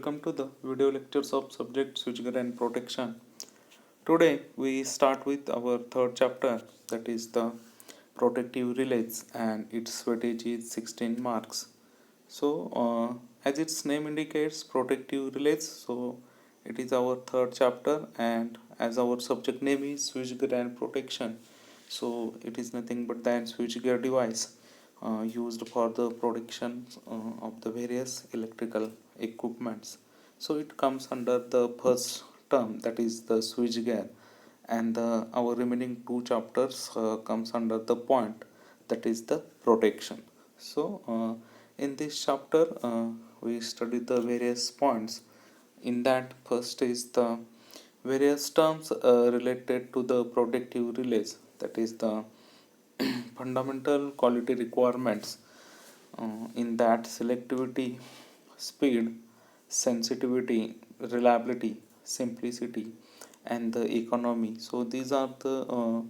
welcome to the video lectures of subject switchgear and protection. Today we start with our third chapter, that is the protective relays, and its weightage is 16 marks. As its name indicates, protective relays, so it is our third chapter, and as our subject name is switchgear and protection, so it is nothing but the switchgear device used for the protection of the various electrical equipments. So it comes under the first term, that is the switchgear, and our remaining two chapters comes under the point, that is the protection. In this chapter we study the various points. In that, first is the various terms related to the protective relays, that is the fundamental quality requirements. In that, selectivity, speed, sensitivity, reliability, simplicity, and the economy. So these are the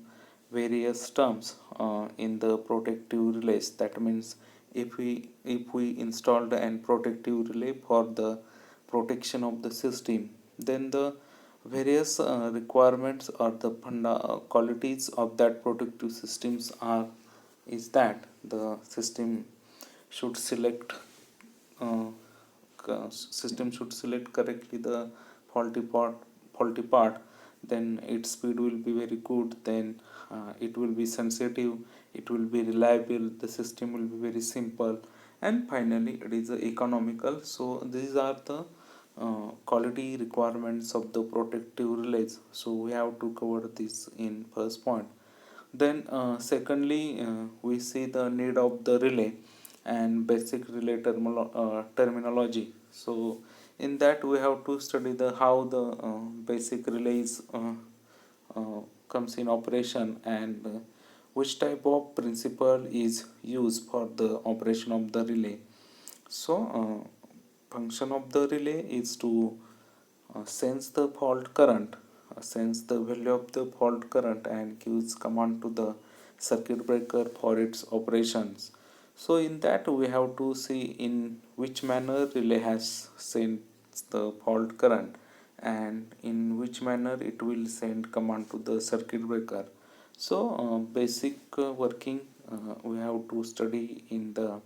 various terms in the protective relays. That means if we installed an protective relay for the protection of the system, then the various requirements or the qualities of that protective systems are is that the uh, system should select correctly the faulty part, then its speed will be very good, then it will be sensitive, it will be reliable, the system will be very simple, and finally it is economical. So these are the quality requirements of the protective relays, so we have to cover this in first point. Then secondly, we see the need of the relay and basic relay terminology. So in that, we have to study the how the basic relays comes in operation, and which type of principle is used for the operation of the relay. Function of the relay is to sense the fault current, sense the value of the fault current, and gives command to the circuit breaker for its operations. So in that, we have to see in which manner relay has sent the fault current, and in which manner it will send command to the circuit breaker. Basic working we have to study in the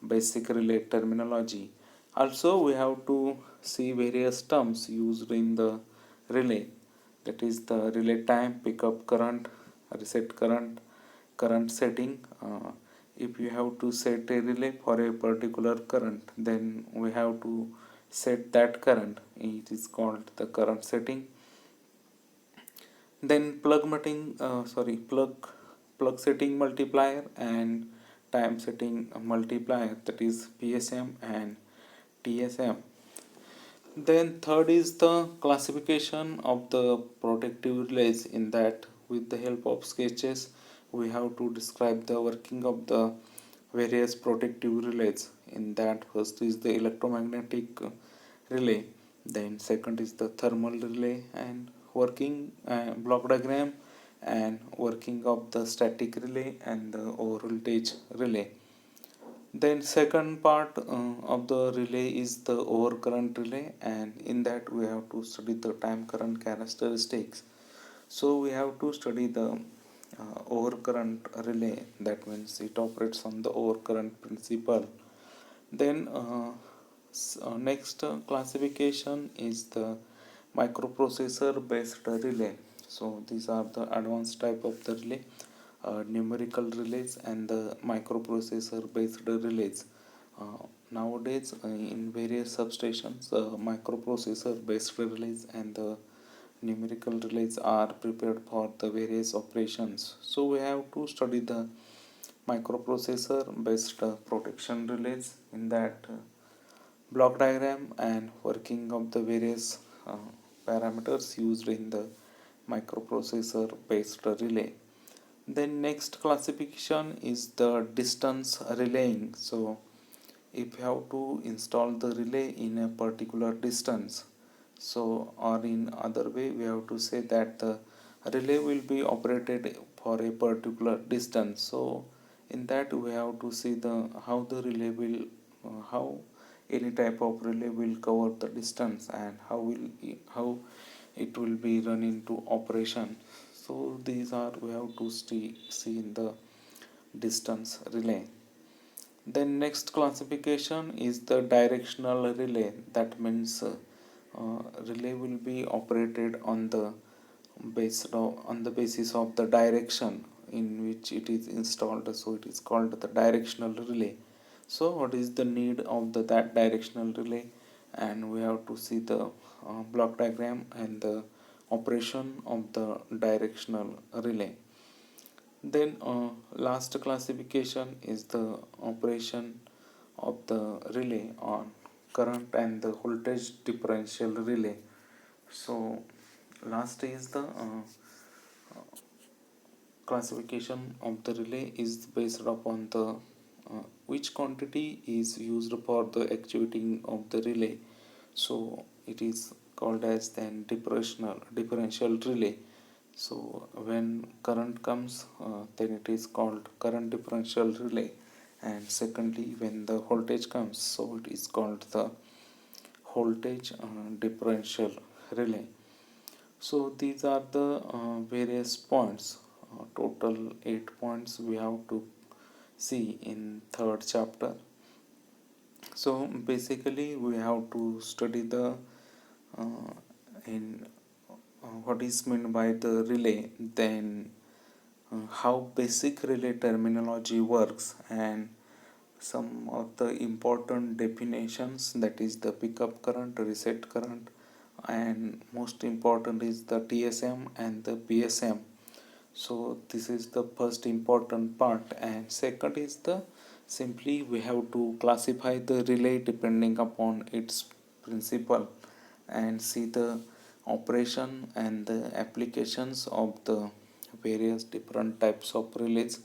basic relay terminology. Also, we have to see various terms used in the relay, that is the relay time, pickup current, reset current, current setting. If you have to set a relay for a particular current, then we have to set that current. It is called the current setting. Then plug setting multiplier and time setting multiplier, that is PSM and TSM. Then third is the classification of the protective relays. In that, with the help of sketches, we have to describe the working of the various protective relays. In that, first is the electromagnetic relay, then second is the thermal relay, and working block diagram and working of the static relay and the over voltage relay. Then second part of the relay is the overcurrent relay, and in that we have to study the time current characteristics. So we have to study the overcurrent relay, that means it operates on the overcurrent principle. Then next classification is the microprocessor based relay. So these are the advanced type of the relay, numerical relays and the microprocessor based relays. Nowadays in various substations, microprocessor based relays and the numerical relays are prepared for the various operations. So we have to study the microprocessor based protection relays. In that, block diagram and working of the various parameters used in the microprocessor based relay. Then next classification is the distance relaying. So if you have to install the relay in a particular distance, so or in other way we have to say that the relay will be operated for a particular distance. So in that, we have to see the how the relay will how any type of relay will cover the distance and how it will be run into operation. So these are we have to see in the distance relay. Then next classification is the directional relay. That means relay will be operated on the on the basis of the direction in which it is installed. So it is called the directional relay. So what is the need of that directional relay? And we have to see the block diagram and the operation of the directional relay. Then last classification is the operation of the relay on current and the voltage differential relay. So last is the classification of the relay is based upon the which quantity is used for the actuating of the relay. So it is called as then differential relay. So when current comes, then it is called current differential relay, and secondly when the voltage comes, so it is called the voltage differential relay. So these are the various points, total 8 points we have to see in third chapter. So basically we have to study the in what is meant by the relay, then how basic relay terminology works, and some of the important definitions, that is the pickup current, reset current, and most important is the TSM and the PSM. So this is the first important part, and second is the simply we have to classify the relay depending upon its principle and see the operation and the applications of the various different types of relays.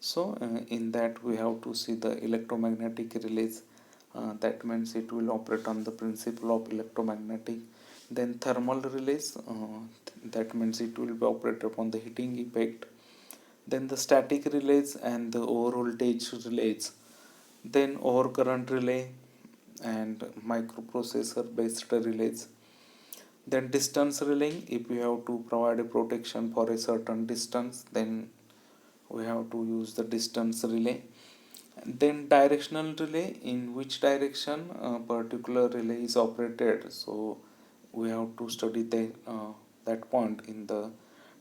So in that we have to see the electromagnetic relays, that means it will operate on the principle of electromagnetic. Then thermal relays, that means it will be operated upon the heating effect. Then the static relays and the over voltage relays. Then over current relay and microprocessor based relays. Then distance relay, if we have to provide a protection for a certain distance, then we have to use the distance relay. Then directional relay, in which direction a particular relay is operated, so we have to study that point in the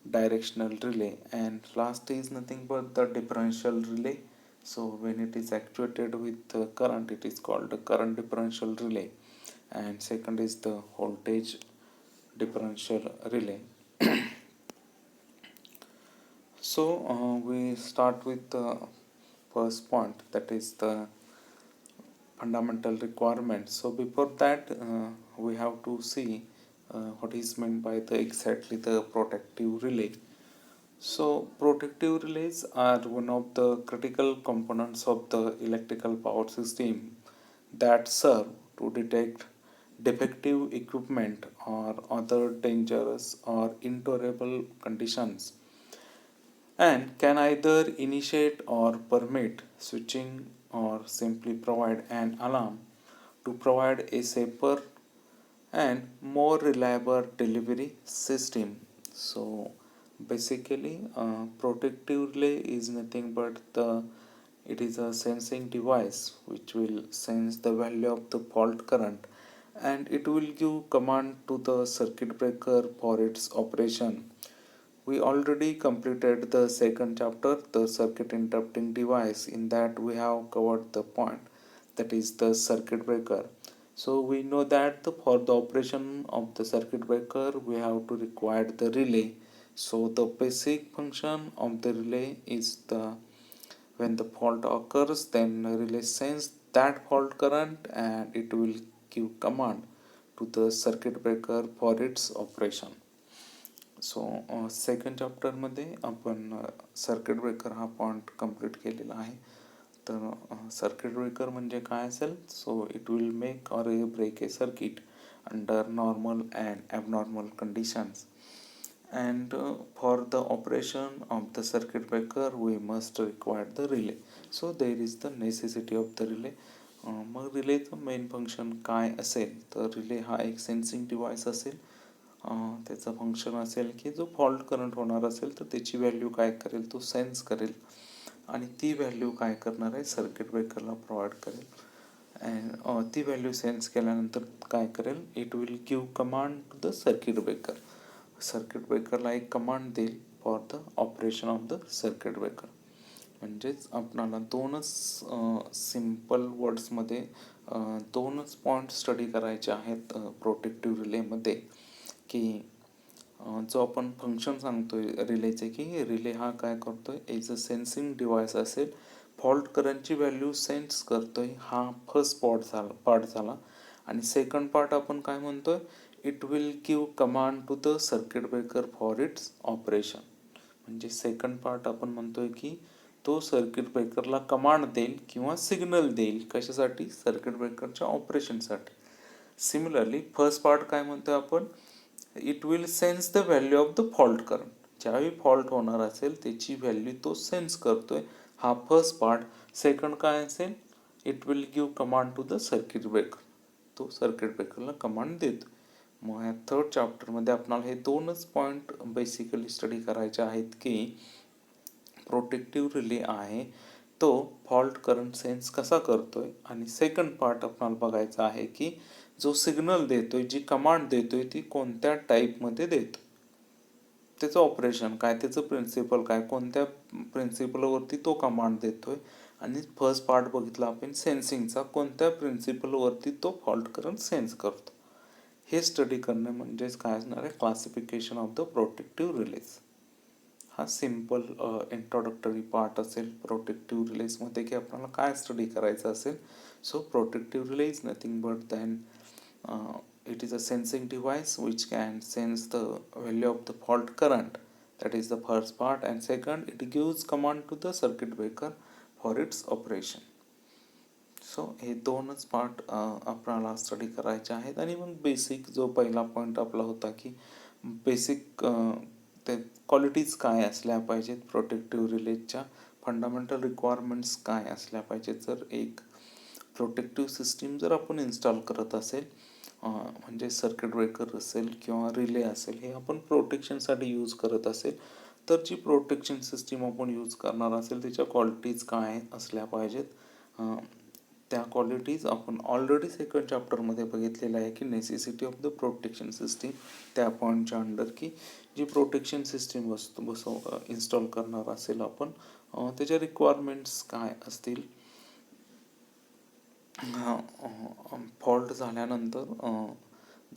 directional relay. And last is nothing but the differential relay. So when it is actuated with current, it is called the current differential relay, and second is the voltage differential relay. So we start with the first point, that is the fundamental requirements. So before that we have to see what is meant by the exactly the protective relay. So protective relays are one of the critical components of the electrical power system that serve to detect defective equipment or other dangerous or intolerable conditions, and can either initiate or permit switching or simply provide an alarm to provide a safer and more reliable delivery system. So basically protective relay is nothing but the it is a sensing device which will sense the value of the fault current, and it will give command to the circuit breaker for its operation. We already completed the second chapter, the circuit interrupting device. In that we have covered the point, that is the circuit breaker. So we know that for the operation of the circuit breaker we have to require the relay. So the basic function of the relay is the when the fault occurs, then the relay sense that fault current and it will give command to the circuit breaker for its operation. So second चॅप्टरमध्ये आपण circuit breaker हा point complete केलेला आहे. तर circuit breaker म्हणजे काय असेल, so it will make or break a circuit under normal and abnormal conditions. And for the operation of the circuit breaker we must require the relay. So there is the necessity of the relay. मग रिलेचं main function काय असेल, तर relay हा एक sensing device असेल. त्याचं function असेल की जो फॉल्ट करंट होणार असेल तर त्याची व्हॅल्यू काय करेल, तो सेन्स करेल आणि ती व्हॅल्यू काय करणार आहे, सर्किट ब्रेकरला प्रोव्हाइड करेल. अँड ती व्हॅल्यू सेन्स केल्यानंतर काय करेल, it will give command to the circuit breaker. Circuit ब्रेकरला एक कमांड देईल for the operation of the circuit breaker. म्हणजेच आपणाला दोनच सिम्पल वर्ड्समध्ये दोनच पॉईंट स्टडी करायचे आहेत प्रोटेक्टिव्ह रिलेमध्ये, की जो आपण फंक्शन सांगतोय रिलेचे, की रिले हा काय करतोय, एज अ सेन्सिंग डिव्हाइस असेल, फॉल्ट करंटची व्हॅल्यू सेन्स करतोय, हा फर्स्ट पार्ट झाला. आणि सेकंड पार्ट आपण काय म्हणतोय, it will give command to the circuit breaker for its operation. म्हणजे सेकंड पार्ट आपण म्हणतोय की तो सर्किट ब्रेकरला कमांड देईल किंवा सिग्नल देईल, कशासाठी, सर्किट ब्रेकरच्या ऑपरेशनसाठी. सिमिलरली फर्स्ट पार्ट काय म्हणतोय आपण, it will sense the value of the fault current. ज्यावेळी फॉल्ट होणार असेल त्याची व्हॅल्यू तो सेन्स करतोय, हा फर्स्ट पार्ट. सेकंड काय असेल, it will give command to the circuit breaker, तो सर्किट ब्रेकरला कमांड देतो. मग ह्या थर्ड चॅप्टरमध्ये आपल्याला हे दोनच पॉईंट बेसिकली स्टडी करायचे आहेत, की प्रोटेक्टिव्ह रिले आहे तो फॉल्ट करंट सेन्स कसा करतोय, आणि सेकंड पार्ट आपल्याला बघायचा आहे की जो सिग्नल देतोय, जी कमांड देतोय, ती कोणत्या टाईपमध्ये देतो, त्याचं ऑपरेशन काय, त्याचं प्रिन्सिपल काय, कोणत्या प्रिन्सिपलवरती तो कमांड देतोय. आणि फर्स्ट पार्ट बघितला आपण सेन्सिंगचा, कोणत्या प्रिन्सिपलवरती तो फॉल्ट करंट सेन्स करतो. हे स्टडी करणे म्हणजेच काय असणार आहे, classification of the protective relays. हा सिम्पल इंट्रोडक्टरी पार्ट असेल प्रोटेक्टिव्ह रिलेजमध्ये, की आपल्याला काय स्टडी करायचं असेल. So protective relay is nothing but than it is a sensing device which can sense the value of the fault current. That is the first part. And second, it gives command to the circuit breaker for its operation. सो हे दोनच part आपल्याला study करायचे आहेत. आणि मग basic जो पहिला point आपला होता, की बेसिक ते क्वालिटीज काय असल्या पाहिजेत प्रोटेक्टिव्ह रिलेजच्या, फंडामेंटल रिक्वायरमेंट्स काय असल्या पाहिजेत. जर एक प्रोटेक्टिव्ह सिस्टीम जर आपण इन्स्टॉल करत असेल, म्हणजे सर्किट ब्रेकर असेल किंवा रिले असेल, हे आपण प्रोटेक्शनसाठी यूज करत असेल, तर जी प्रोटेक्शन सिस्टीम आपण यूज करणार असेल त्याच्या क्वालिटीज काय असल्या पाहिजेत. त्या क्वालिटीज आपण ऑलरेडी सेकंड चॅप्टरमध्ये बघितलेलं आहे, की necessity of the protection system. त्या पॉईंटच्या अंडर, की जी प्रोटेक्शन सिस्टीम इन्स्टॉल करणार असेल आपण, त्याच्या रिक्वायरमेंट्स काय असतील. फॉल्ट झाल्यानंतर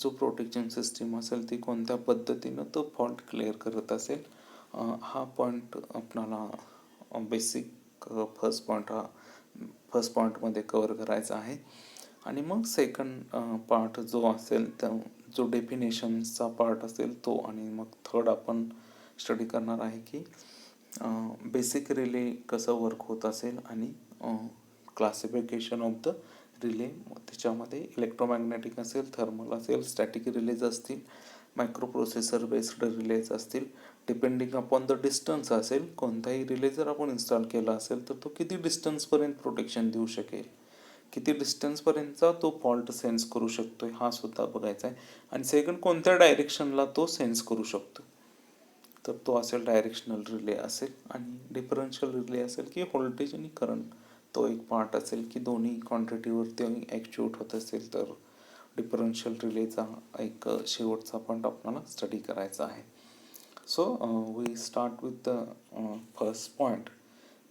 जो प्रोटेक्शन सिस्टीम असेल ती कोणत्या पद्धतीनं तो फॉल्ट क्लिअर करत असेल, हा पॉईंट आपणाला बेसिक फर्स्ट पॉईंटमध्ये कवर करायचा आहे. आणि मग सेकंड पार्ट जो असेल, जो डेफिनेशनचा पार्ट असेल तो. आणि मग थर्ड आपण स्टडी करणार आहे की बेसिक रिले कसं वर्क होत असेल, आणि क्लासिफिकेशन ऑफ द रिले. त्याच्यामध्ये इलेक्ट्रोमॅग्नेटिक असेल, थर्मल असेल, स्टॅटिक रिलेज असतील, मायक्रो प्रोसेसर बेस्ड रिलेज असतील. डिपेंडिंग अपॉन द डिस्टन्स असेल, कोणताही रिले जर आपण इन्स्टॉल केला असेल तर तो किती डिस्टन्सपर्यंत प्रोटेक्शन देऊ शकेल, किती डिस्टन्सपर्यंतचा तो फॉल्ट सेन्स करू शकतोय, हा सुद्धा बघायचा आहे. आणि सेकंड, कोणत्या डायरेक्शनला तो सेन्स करू शकतो, तर तो असेल डायरेक्शनल रिले असेल. आणि डिफरन्शियल रिले असेल, की व्होल्टेज आणि करंट, तो एक पार्ट असेल, की दोन्ही क्वांटिटीवरती ॲक्च्युएट होत असेल तर डिफरन्शियल रिलेचा एक शेवटचा पॉईंट आपल्याला स्टडी करायचा आहे. So we start with the first point,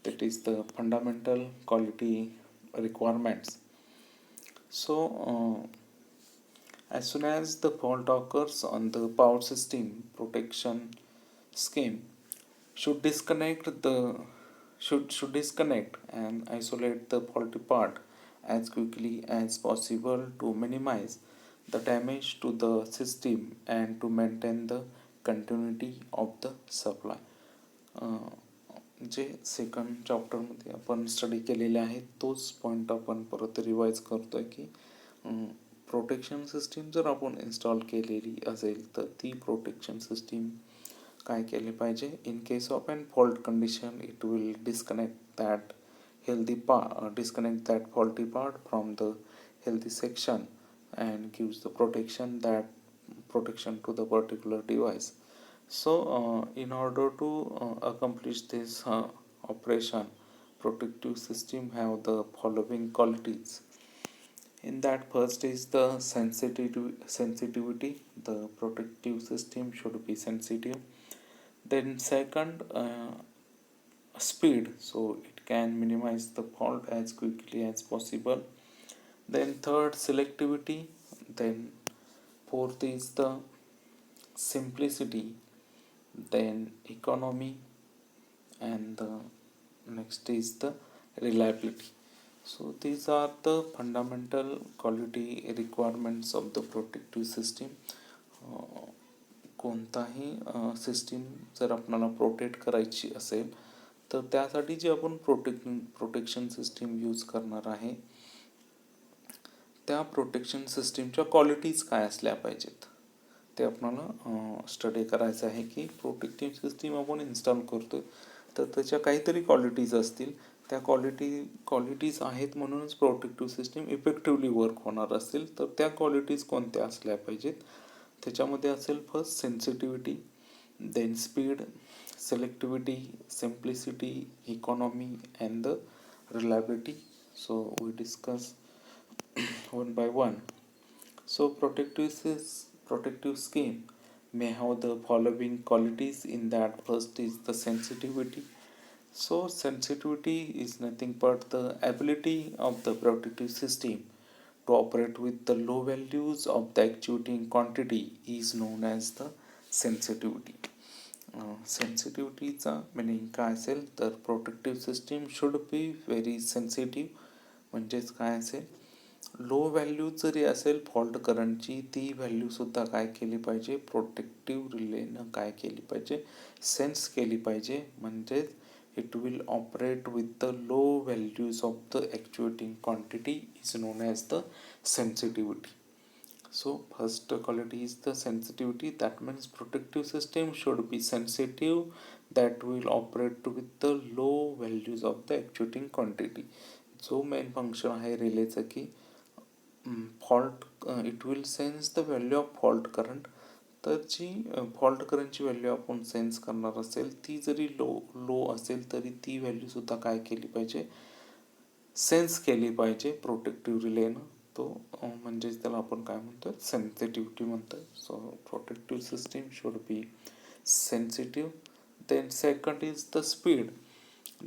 that is the fundamental quality requirements. So as soon as the fault occurs on the power system, protection scheme should disconnect and isolate the faulty part as quickly as possible to minimize the damage to the system and to maintain the continuity of the supply. जे second चॅप्टरमध्ये आपण study केलेले आहेत तोच point आपण परत revise करतोय, की प्रोटेक्शन सिस्टीम जर आपण इन्स्टॉल केलेली असेल तर ती प्रोटेक्शन सिस्टीम काय केली पाहिजे, in case of an fault condition it will disconnect that disconnect that faulty part from the healthy section and gives the protection to the particular device. So in order to accomplish this operation, protective system have the following qualities. In that, first is the sensitivity. The protective system should be sensitive. Then second, speed, so it can minimize the fault as quickly as possible. Then third, selectivity. Then fourth is the simplicity. Then economy, and the next is the reliability. So these are the fundamental quality requirements of the protective system. कोणताही system जर आपल्याला protect करायची असेल तर त्यासाठी जी आपण protection system use करणार आहे त्या प्रोटेक्शन सिस्टीमच्या क्वालिटीज काय असल्या पाहिजेत ते आपल्याला स्टडी करायचं आहे की प्रोटेक्टिव्ह सिस्टीम आपण इन्स्टॉल करतोय तर त्याच्या काहीतरी क्वालिटीज असतील. त्या क्वालिटीज आहेत म्हणूनच प्रोटेक्टिव्ह सिस्टीम इफेक्टिव्हली वर्क होणार असेल. तर त्या क्वालिटीज कोणत्या असल्या पाहिजेत त्याच्यामध्ये असेल first sensitivity, then speed, selectivity, simplicity, economy, and the reliability. So we discuss one by one. So protective scheme may have the following qualities. In that, first is the sensitivity. So sensitivity is nothing but the ability of the protective system to operate with the low values of the actuating quantity is known as the sensitivity. सेन्सिटिव्हिटीचा meaning काय असेल तर protective system should be very sensitive. म्हणजेच काय असेल, लो value जरी असेल fault करंटची ती व्हॅल्यूसुद्धा काय केली पाहिजे, प्रोटेक्टिव्ह रिलेनं काय केली पाहिजे, सेन्स केली पाहिजे. म्हणजेच it will operate with the low values of the actuating quantity is known as the sensitivity. So first quality is the sensitivity. That means protective system should be sensitive, that will operate with the low values of the actuating quantity. जो main function आहे रिलेचं की fault it will sense the value of fault current. तर जी fault करंटची value आपण sense करणार असेल ती जरी लो असेल तरी ती व्हॅल्यूसुद्धा काय केली पाहिजे, सेन्स केली पाहिजे प्रोटेक्टिव्ह रिलेनं. तो म्हणजेच त्याला आपण काय म्हणतो, सेन्सिटिव्हिटी म्हणतो. So protective system should be sensitive. Then second is the speed.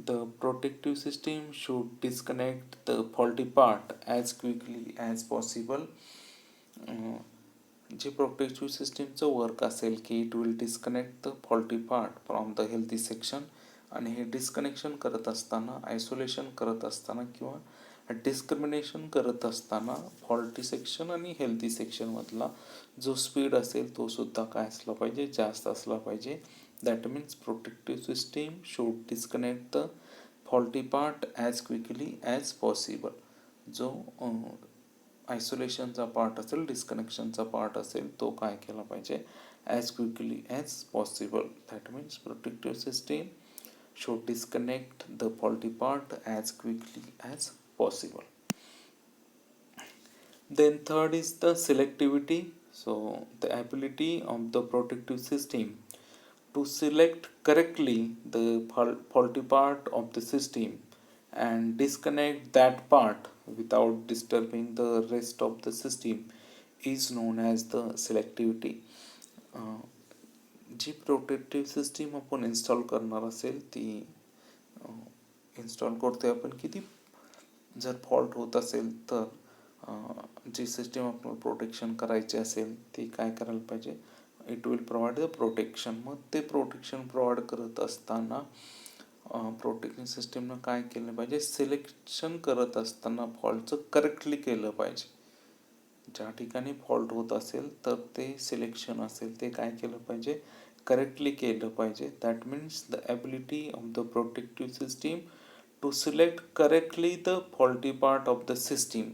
The protective system should disconnect the faulty part as quickly as possible. जे प्रोटेक्टिव्ह सिस्टीमचं वर्क असेल की it will disconnect the faulty part from the healthy section. आणि हे disconnection करत असताना, isolation करत असताना किंवा डिस्क्रिमिनेशन करत असताना फॉल्टी सेक्शन आणि हेल्दी सेक्शनमधला जो स्पीड असेल तो सुद्धा काय असला पाहिजे, जास्त असला पाहिजे. That means protective system should disconnect the faulty part as quickly as possible. जो आयसोलेशनचा पार्ट असेल, डिस्कनेक्शनचा पार्ट असेल तो काय केला पाहिजे, as quickly as possible. That means protective system should disconnect the faulty part as quickly as possible. Then third is the selectivity. So the ability of the protective system to select correctly the faulty part of the system and disconnect that part without disturbing the rest of the system is known as the selectivity. जी protective system आपण install करणार असेल ती install करतोय आपण किती, जर fault होत असेल तर जी सिस्टीम आपल्याला प्रोटेक्शन करायची असेल ती काय करायला पाहिजे, it will provide the protection. मग ते प्रोटेक्शन प्रोव्हाइड करत असताना प्रोटेक्शन सिस्टीमनं काय केलं पाहिजे, सिलेक्शन करत असताना फॉल्टचं करेक्टली केलं पाहिजे. ज्या ठिकाणी फॉल्ट होत असेल तर ते सिलेक्शन असेल ते काय केलं पाहिजे, करेक्टली केलं पाहिजे. That means the ability of the protective system to select correctly the faulty part of the system.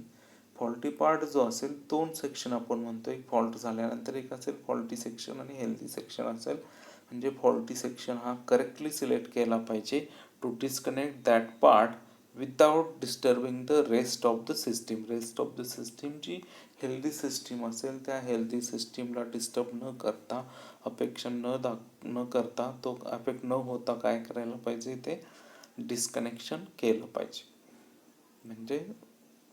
Faulty part जो असेल, दोन सेक्शन आपण म्हणतो, एक फॉल्ट झाल्यानंतर एक असेल फॉल्टी सेक्शन आणि हेल्दी सेक्शन असेल. म्हणजे फॉल्टी सेक्शन हा करेक्टली सिलेक्ट केला पाहिजे to disconnect that part without disturbing the rest of the system. Rest of the system जी हेल्दी सिस्टीम असेल त्या हेल्दी सिस्टीमला डिस्टर्ब न करता, अपेक्षा न करता, तो अफेक्ट न होता काय करायला पाहिजे, ते डिस्कनेक्शन केलं पाहिजे. म्हणजे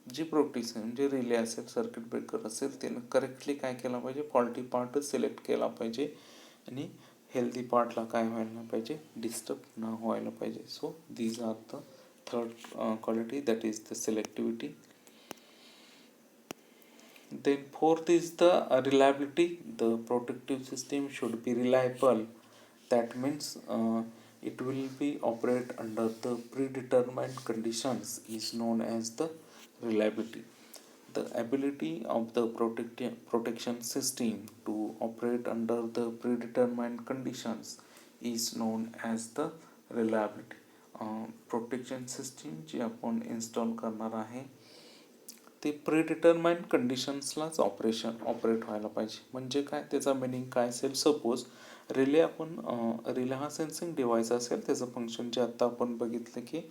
जी प्रोटेक्शन म्हणजे रिले असेल, सर्किट ब्रेकर असेल, त्यानं करेक्टली काय केलं पाहिजे, फॉल्टी पार्टच सिलेक्ट केला पाहिजे आणि हेल्दी पार्टला काय व्हायला पाहिजे, डिस्टर्ब न व्हायला पाहिजे. So these are the third quality, that is the selectivity. Then fourth is the reliability. The protective system should be reliable. That means it will be operate under the predetermined conditions is known as the reliability. The ability of the protection system to operate under the predetermined conditions is known as the reliability. Protection system जी आपण install करणार आहे ते predetermined कंडिशन्सलाच operate व्हायला पाहिजे. म्हणजे काय, त्याचा मिनिंग काय असेल, सपोज रिले हा सेन्सिंग डिव्हाइस असेल, त्याचं फंक्शन जे आता आपण बघितलं की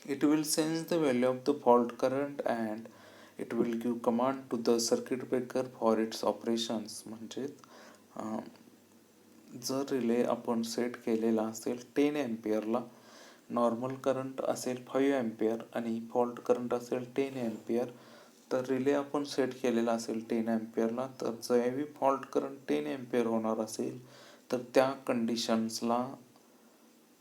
it will sense the value of the fault current and it will give command to the circuit breaker for its operations. म्हणजे जर रिले आपण सेट केलेला असेल 10 एम्पियरला, नॉर्मल करंट असेल 5 एम्पियर आणि फॉल्ट करंट असेल 10 एम्पियर, तर रिले आपण सेट केलेला असेल 10 एम्पियरला, तर ज्यावेळी फॉल्ट करंट 10 एम्पियर होणार असेल तर त्या कंडिशन्सला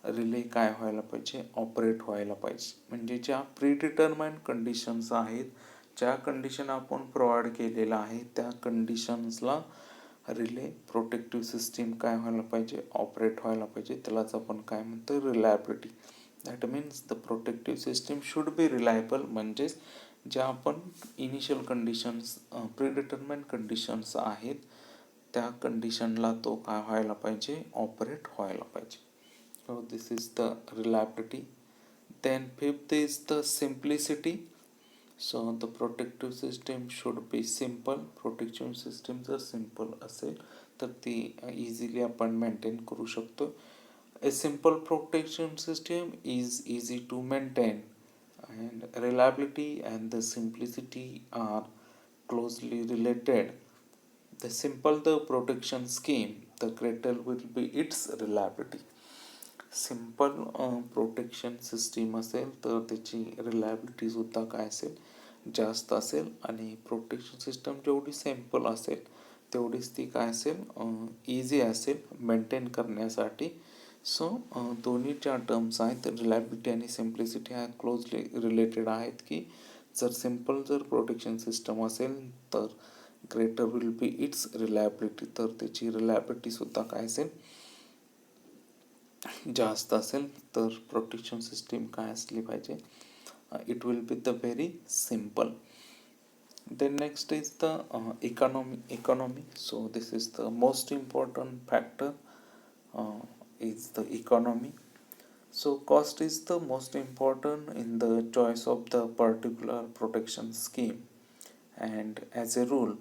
रिले काय व्हायला पाहिजे, ऑपरेट व्हायला पाहिजे. म्हणजे ज्या प्रीडिटरमाइंड कंडिशन्स आहेत, ज्या कंडिशन आपण प्रोव्हाइड केलेल्या आहेत, त्या कंडिशन्सला रिले प्रोटेक्टिव्ह सिस्टीम काय व्हायला पाहिजे, ऑपरेट व्हायला पाहिजे. त्यालाच आपण काय म्हणतो, reliability. That means the protective system should B reliable. म्हणजेच ज्या आपण इनिशियल कंडिशन्स, प्रीडिटरमाइंड कंडिशन्स आहेत, त्या कंडिशनला तो काय व्हायला पाहिजे, ऑपरेट व्हायला पाहिजे. So this is the reliability. Then fifth is the simplicity. So the protective system should be simple. Protection system जर simple असेल तर ती इझिली आपण मेंटेन करू शकतो. A simple protection system is easy to maintain and reliability and the simplicity are closely related. The simple the protection scheme, the greater will be its reliability. Simple protection system असेल तर त्याची रिलायबिलिटीसुद्धा काय असेल, जास्त असेल. आणि प्रोटेक्शन सिस्टम जेवढी simple असेल तेवढीच ती काय असेल, इझी असेल मेंटेन करण्यासाठी. सो दोन्ही ज्या टर्म्स आहेत, रिलायबिलिटी आणि सिम्प्लिसिटी, ह्या क्लोजली रिलेटेड आहेत. की जर प्रोटेक्शन सिस्टम असेल तर greater will be it's reliability, तर त्याची रिलायबिलिटीसुद्धा काय असेल, जास्त असेल. तर प्रोटेक्शन सिस्टीम काय असली पाहिजे, it will be the very simple. Then next is the economy. So this is the most important factor, is the economy. So cost is the most important in the choice of the particular protection scheme, and as a rule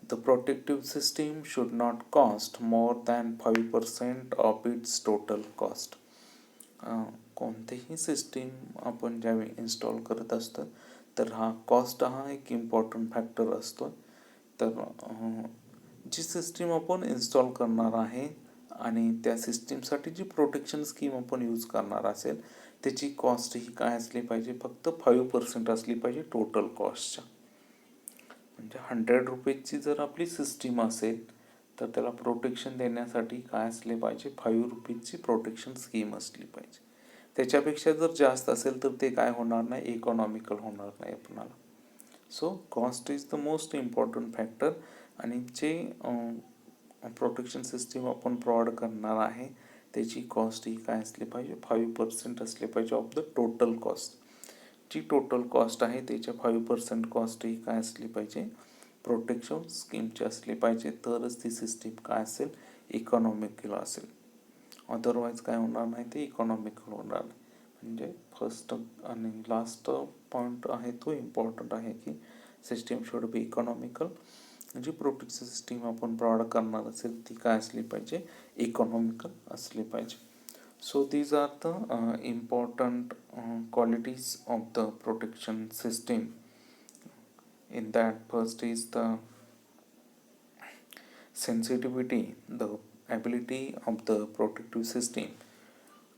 the protective system should not cost more than 5% of its total cost. कोणतीही system आपण ज्यावेळी install करत असतो तर cost हा एक important factor असतो. तर जी सिस्टीम आपण इन्स्टॉल करणार आहे आणि त्या सिस्टीमसाठी जी प्रोटेक्शन स्कीम आपण यूज करणार असेल त्याची कॉस्ट ही काय असली पाहिजे, फक्त 5% असली पाहिजे टोटल कॉस्टच्या. म्हणजे 100 रुपीजची जर आपली सिस्टीम असेल तर त्याला प्रोटेक्शन देण्यासाठी काय असले पाहिजे, 5 रुपीजची प्रोटेक्शन स्कीम असली पाहिजे. त्याच्यापेक्षा जर जास्त असेल तर ते काय होणार नाही, इकॉनॉमिकल होणार नाही आपणाला. So cost is the most important factor. आणि जे प्रोटेक्शन सिस्टीम आपण प्रोव्हाइड करणार आहे त्याची कॉस्ट ही काय असली पाहिजे, 5% असली पाहिजे ऑफ द टोटल कॉस्ट. जी टोटल कॉस्ट आहे त्याच्या 5% कॉस्ट ही काय असली पाहिजे, प्रोटेक्शन स्कीमची असली पाहिजे. तरच ती सिस्टीम काय असेल, इकॉनॉमिकल असेल. अदरवाईज काय होणार नाही, ते इकॉनॉमिकल होणार नाही. म्हणजे फर्स्ट आणि लास्ट पॉईंट आहे तो इम्पॉर्टंट आहे की सिस्टीम शुड बी इकॉनॉमिकल. जी प्रोटेक्शन सिस्टीम आपण प्रोव्हाइड करणार असेल ती काय असली पाहिजे, इकॉनॉमिकल असली पाहिजे. So these are the important qualities of the protection system. In that, first is the sensitivity, the ability of the protective system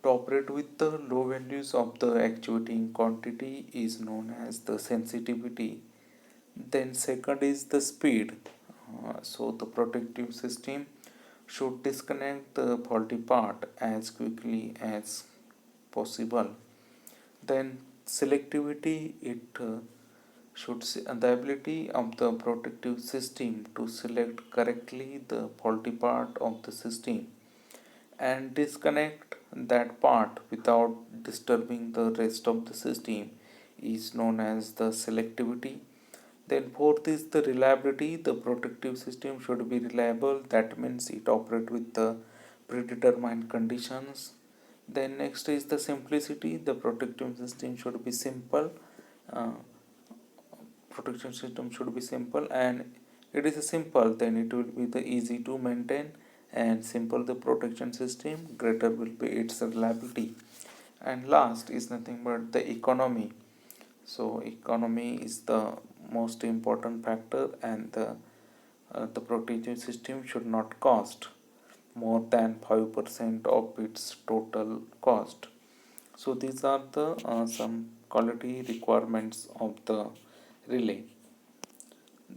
to operate with the low values of the actuating quantity is known as the sensitivity. Then second is the speed. So the protective system should disconnect the faulty part as quickly as possible. Then selectivity, it the ability of the protective system to select correctly the faulty part of the system and disconnect that part without disturbing the rest of the system is known as the selectivity. Then fourth is the reliability. The protective system should be reliable. That means it operates with the predetermined conditions. Then next is the simplicity. The protective system should be simple. Uh, Protection system should be simple, and it is simple, then it will be the easy to maintain, and simple the protection system, greater will be its reliability. And last is nothing but the economy. So economy is the most important factor, and the protection system should not cost more than 5% of its total cost. So these are the some quality requirements of the relay.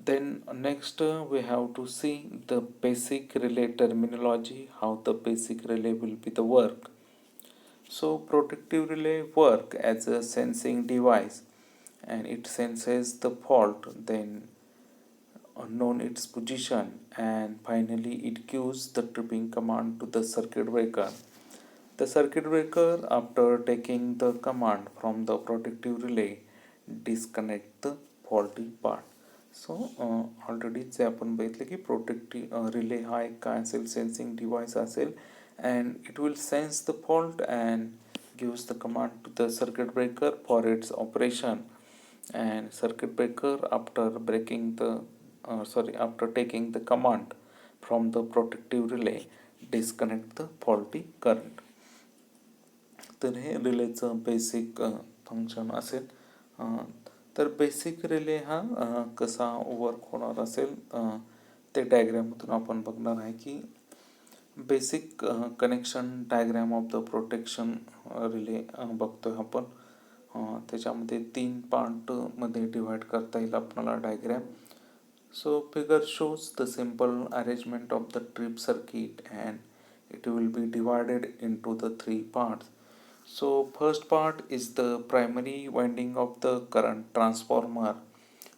Then next we have to see the basic relay terminology, how the basic relay will be the work. So protective relay work as a sensing device, and it senses the fault, then known its position, and finally it gives the tripping command to the circuit breaker. The circuit breaker, after taking the command from the protective relay, disconnect the faulty part. सो ऑलरेडीच आपण बघितलं की protective relay हा एक काय असेल sensing device असेल and it will sense the fault and gives the command to the circuit breaker for its operation, and circuit breaker after breaking the after taking the command from the protective relay disconnect the faulty current. तर हे रिलेचं basic function असेल. तर basic relay हा कसा work होणार असेल ते डायग्रॅममधून आपण बघणार आहे की basic connection diagram of the protection relay बघतोय आपण. त्याच्यामध्ये 3 पार्टमध्ये डिवाइड करता येईल आपल्याला diagram. So figure shows the simple arrangement of the trip circuit and it will be divided into the 3 parts. So first part is the primary winding of the current transformer,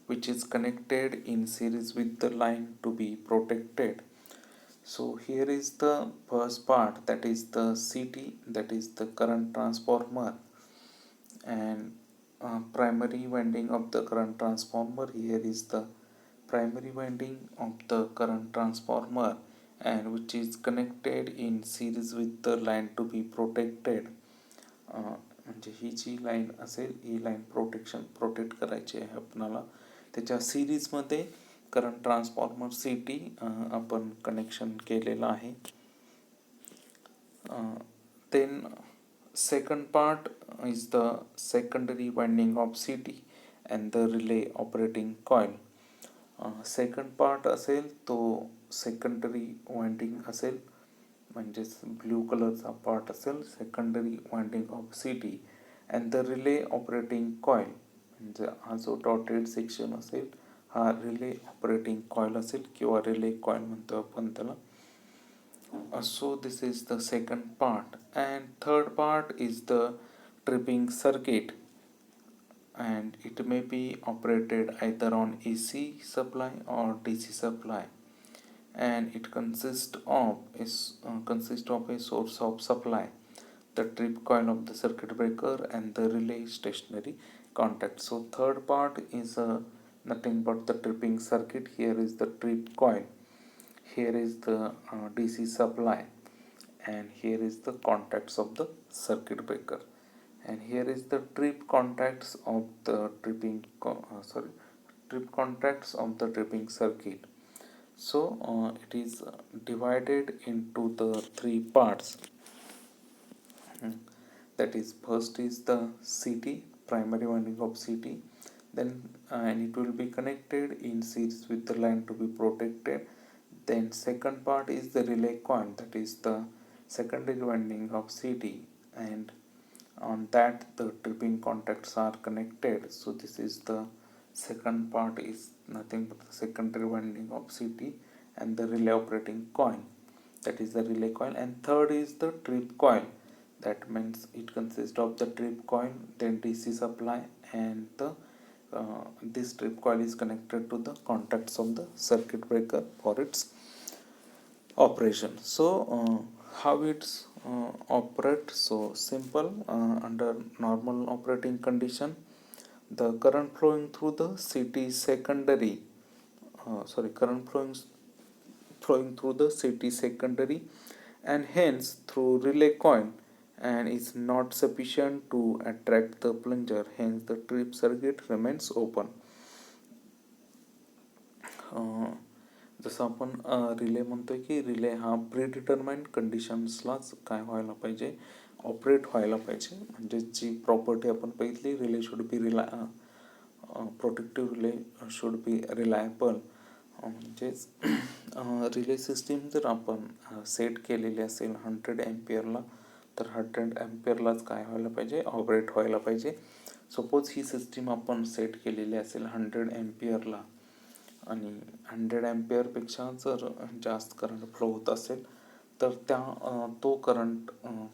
which is connected in series with the line to be protected. So here is the first part, that is the CT, that is the current transformer, and primary winding of the current transformer. Here is the primary winding of the current transformer, and which is connected in series with the line to be protected. म्हणजे ही जी line असेल ही line protect करायची आहे आपणाला. त्याच्या सिरीजमध्ये current transformer CT आपण connection केलेलं आहे. Then second part is the secondary winding of CT and the relay operating coil. Second part असेल तो सेकंडरी वाइंडिंग असेल, म्हणजेच ब्ल्यू कलरचा पार्ट असेल secondary winding of CT and the relay operating coil. म्हणजे हा जो डॉटेड सेक्शन असेल हा रिले ऑपरेटिंग कॉईल असेल किंवा रिले कॉईल म्हणतो आपण त्याला. So this is the second part. And third part is the tripping circuit, and it may be operated either on AC supply or DC supply, and it consists of a source of supply, the trip coil of the circuit breaker, and the relay stationary contact. So third part is nothing but the tripping circuit. Here is the trip coil, here is the DC supply, and here is the contacts of the circuit breaker, and here is the trip contacts of the trip contacts of the tripping circuit. So it is divided into the 3 parts. that is, first is the CT, primary winding of CT, then and it will be connected in series with the line to be protected. Then second part is the relay coil, that is the secondary winding of CT, and on that the tripping contacts are connected. So this is the second part, is nothing but the secondary winding of CT and the relay operating coil, that is the relay coil. And third is the trip coil, that means it consists of the trip coil, then DC supply, and the this trip coil is connected to the contacts of the circuit breaker for its operation. So how it's operate? So simple. Under normal operating condition, the current flowing through the CT secondary current flowing through the CT secondary and hence through relay coil and is not sufficient to attract the plunger, hence the trip circuit remains open. जसं आपण relay म्हणतोय की relay हा प्रीडिटर्माइंड कंडिशन्सलाच काय व्हायला पाहिजे, operate व्हायला पाहिजे. म्हणजे जी प्रॉपर्टी आपण बघितली, relay should be protective relay should be reliable. म्हणजेच रिले सिस्टीम जर आपण सेट केलेली असेल 100 एम्पियरला, तर 100 एम्पियरलाच काय व्हायला पाहिजे, ऑपरेट व्हायला पाहिजे. सपोज ही सिस्टीम आपण सेट केलेली असेल 100 एम्पियरला आणि 100 एम्पियरपेक्षा जर जास्त करंट फ्लो होत असेल तर तो करंट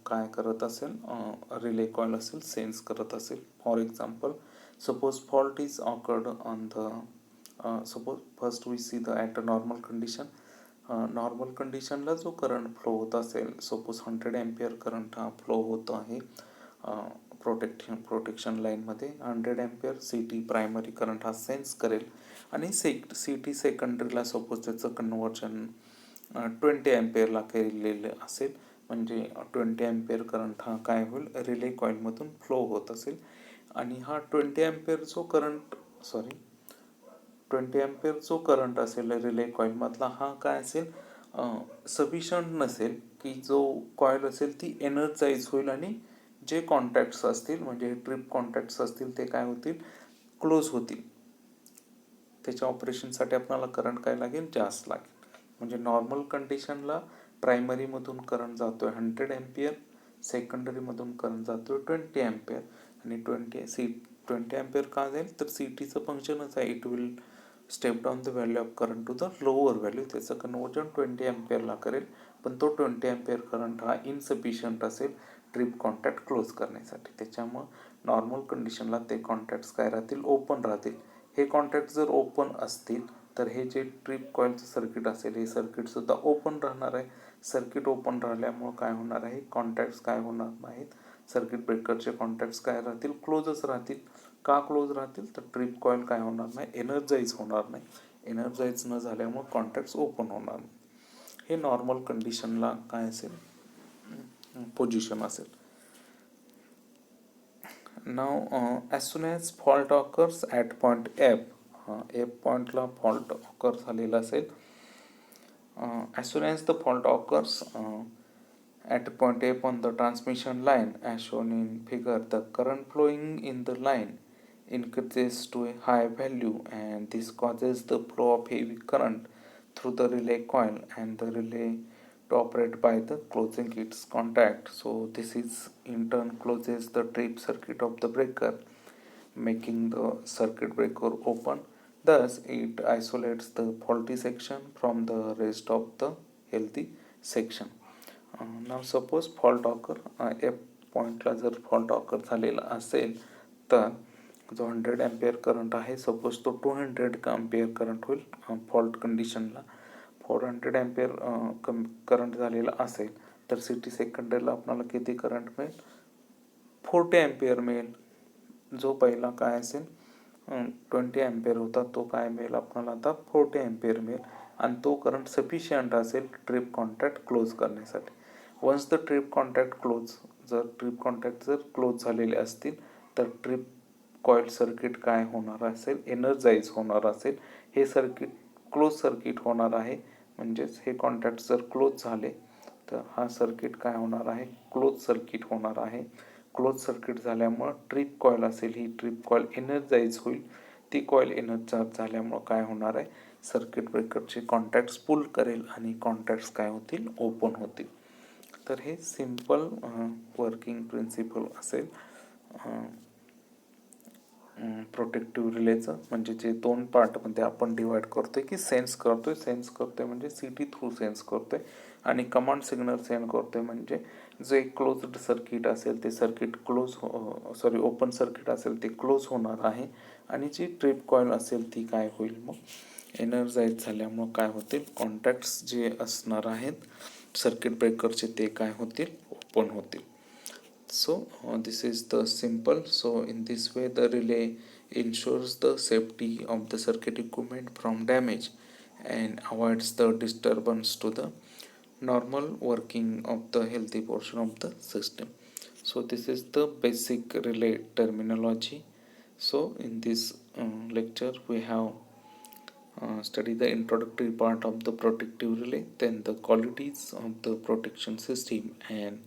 काय करत असेल, रिले कॉईल असेल सेन्स करत असेल. For example, suppose fault is occurred on the suppose first we see the at a normal condition. Normal कंडिशनला जो करंट फ्लो होत असेल, सपोज 100 एम्पियर करंट हा फ्लो होत आहे प्रोटेक्शन लाईनमध्ये. 100 एम्पियर CT प्रायमरी करंट हा सेन्स करेल आणि CT सेकंडरीला सपोज त्याचं कन्वर्जन 20 एम्पियरला केलेलं असेल, म्हणजे 20 एम्पियर करंट हा काय होईल, रिले कॉईलमधून फ्लो होत असेल. आणि हा 20 एम्पियर जो करंट असेल रिले कॉईलमधला, हा काय असेल, सफिशियंट नसेल की जो कॉईल असेल ती एनर्जाइज होईल आणि जे कॉन्टॅक्ट्स असतील, म्हणजे ट्रिप कॉन्टॅक्ट्स असतील, ते काय होतील, क्लोज होतील. त्याच्या ऑपरेशनसाठी आपल्याला करंट काय लागेल, जास्त लागेल. म्हणजे नॉर्मल कंडिशनला प्रायमरीमधून करंट जातोय 100 एम्पियर, सेकंडरीमधून करंट जातोय 20 एम्पियर. आणि 20 एम्पियर का जाईल, तर CTचं फंक्शनच आहे, it will step down the value of current to the lower value. त्याचं कन्वर्जन 20 एम्पियरला करेल, पण तो 20 एम्पियर करंट हा इनसफिशियंट असेल ट्रिप कॉन्टॅक्ट क्लोज करण्यासाठी. त्याच्यामुळं नॉर्मल कंडिशनला ते कॉन्टॅक्ट्स काय राहतील, ओपन राहतील. हे कॉन्टॅक्ट जर ओपन असतील तर हे जे ट्रिप कॉईलचं सर्किट असेल, हे सर्किटसुद्धा ओपन राहणार आहे. सर्किट ओपन राहिल्यामुळं काय होणार आहे, कॉन्टॅक्ट्स काय होणार नाहीत, सर्किट ब्रेकरचे कॉन्टॅक्ट्स काय राहतील, क्लोजच राहतील. का क्लोज राहतील, तर ट्रिप कॉईल काय होणार नाही, एनर्जाइज होणार नाही. एनर्जाइज न झाल्यामुळं कॉन्टॅक्ट्स ओपन होणार नाही. हे नॉर्मल कंडिशनला काय असेल, पोझिशन असेल. नाव as soon as fault occurs at point F, F पॉईंटला फॉल्ट ऑकर झालेला असेल. as soon as the fault occurs at point F on the transmission line as shown in figure, the current flowing in the line increases to a high value and this causes the flow of heavy current through the relay coil and the relay to operate by the closing its contact. So this is in turn closes the trip circuit of the breaker, making the circuit breaker open. Thus it isolates the faulty section from the rest of the healthy section. Now suppose fault occur, F पॉईंटला जर fault occur झालेला असेल तर जो 100 ampere current आहे, suppose तो 200 ampere current होईल fault कंडिशनला. 400 ampere current झालेला असेल तर CT सेकंडरीला आपल्याला किती करंट मिळेल, 40 एम्पियर मिळेल. जो पहिला काय असेल 20 एम्पियर होता, तो काय मिळेल आपल्याला आता 40 एम्पियर मिळेल. आणि तो करंट सफिशियंट असेल ट्रिप कॉन्टॅक्ट क्लोज करण्यासाठी. वन्स द ट्रिप कॉन्टॅक्ट जर क्लोज झालेले असतील तर ट्रिप कॉईल सर्किट काय होणार असेल, एनर्जाइज होणार असेल. हे सर्किट क्लोज सर्किट होणार आहे. म्हणजेच हे कॉन्टॅक्ट जर क्लोज झाले तर हा सर्किट काय होणार आहे, क्लोज सर्किट होणार आहे. क्लोज सर्किट झाल्यामुळं ट्रिप कॉईल असेल, ही ट्रिप कॉईल एनर्जाइज होईल. ती कॉईल एनर्जाइज झाल्यामुळं काय होणार आहे, सर्किट ब्रेकरचे कॉन्टॅक्ट्स पुल करेल आणि कॉन्टॅक्ट्स काय होतील, ओपन होतील. तर हे सिम्पल वर्किंग प्रिन्सिपल असेल प्रोटेक्टिव्ह रिलेचं. म्हणजे जे दोन पार्टमध्ये आपण डिवाइड करतोय की सेन्स करतोय म्हणजे सी टी थ्रू सेन्स करतोय आणि कमांड सिग्नल सेंड करतोय म्हणजे जे क्लोज्ड सर्किट असेल ते सर्किट ओपन सर्किट असेल ते क्लोज होणार आहे आणि जी ट्रिप कॉईल असेल ती काय होईल, मग एनर्जाइज झाल्यामुळं काय होतील, कॉन्टॅक्ट्स जे असणार आहेत सर्किट ब्रेकरचे ते काय होतील, ओपन होतील. So this is the simple. So in this way the relay ensures the safety of the circuit equipment from damage and avoids the disturbance to the normal working of the healthy portion of the system. So this is the basic relay terminology. So in this lecture we have studied the introductory part of the protective relay, then the qualities of the protection system and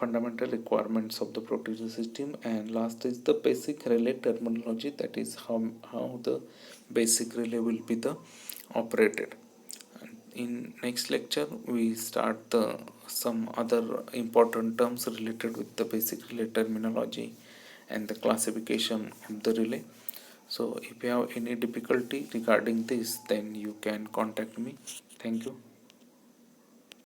fundamental requirements of the protection system, and last is the basic relay terminology, that is how the basic relay will be the operated. In next lecture we start the some other important terms related with the basic relay terminology and the classification of the relay. So if you have any difficulty regarding this, then you can contact me. Thank you.